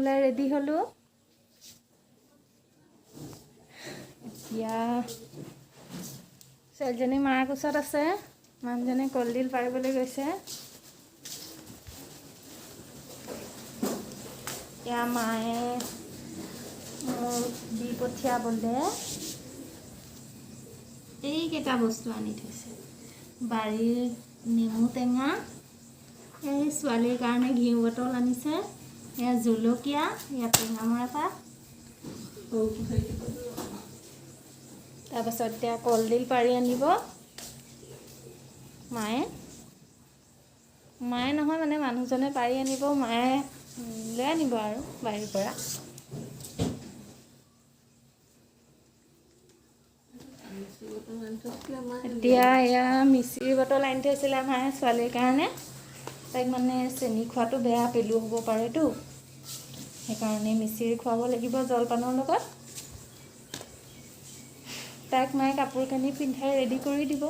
ওলাই ৰেডি হ'লোঁ। এতিয়া ছোৱালীজনী মাৰ কোচত আছে, মানুহজনে কলডিল পাৰিবলৈ গৈছে। এতিয়া মায়ে মোক দি পঠিয়াবলৈ এইকেইটা বস্তু আনি থৈছে। বাৰীৰ নেমু টেঙা, এই ছোৱালীৰ কাৰণে ঘিউ বটল আনিছে, এয়া জলকীয়া, ইয়াত টেঙামৰা পাত, তাৰপাছত এতিয়া কলডিল পাৰি আনিব মায়ে নহয় মানে মানুহজনে পাৰি আনিব, মায়ে লৈ আনিব আৰু বাৰীৰ পৰা। এতিয়া এয়া মিচিৰি বটল আনি থৈছিলে মায়ে ছোৱালীৰ কাৰণে। তাইক মানে চেনি খোৱাটো বেয়া, পেলু হ'ব পাৰেতো, সেইকাৰণে মিচিৰি খুৱাব লাগিব জলপানৰ লগত। তাইক মায়ে কাপোৰ কানি পিন্ধাই ৰেডি কৰি দিব।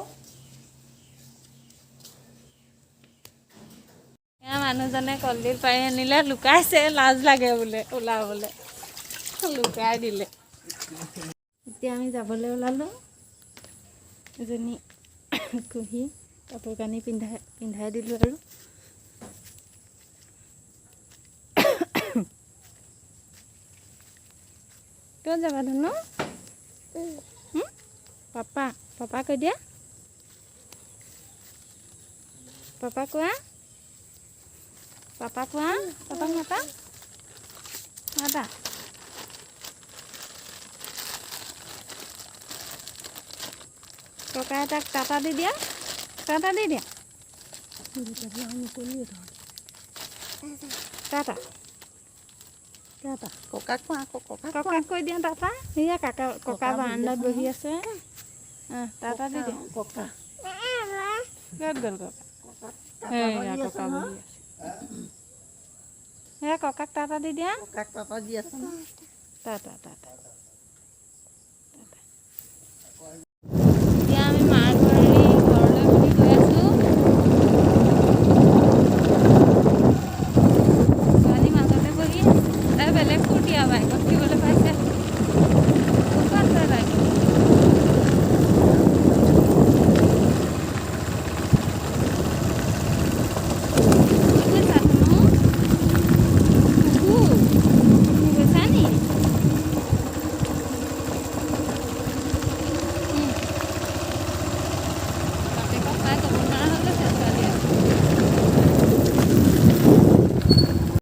এয়া মানুহজনে কলডিল পাৰি আনিলে, লুকাইছে, লাজ লাগে বোলে ওলাবলৈ, লুকাই দিলে। এতিয়া আমি যাবলৈ ওলালোঁ। এজনী কুহি কাপোৰ কানি পিন্ধাই দিলোঁ আৰু। ক'ত যাবা ধুনু? পাপা কৈ দিয়া, পাপা কোৱা, পাপাক মাতা, মাতা। ককাই তাক টাটা দি দিয়া, টাটা দি দিয়া, টাটা টাটা। ককাক কৈ দিয়া টাটা। সেয়া ককা বাৰান্দাত বহি আছে, টাটা দি দিয়া। ককা ক'ত গ'ল ককা? সেয়া ককা বহি আছে, সেয়া ককাক টাটা দি দিয়া। টাটা দি আছে, টাটা টাটা। এতিয়া আমি মাৰ ঘৰলৈ বুলি গৈ আছোঁ। ছোৱালী মাজতে বহি আছে, তাই বেলেগ ফূৰ্তি আৰু বাইকত উঠিবলৈ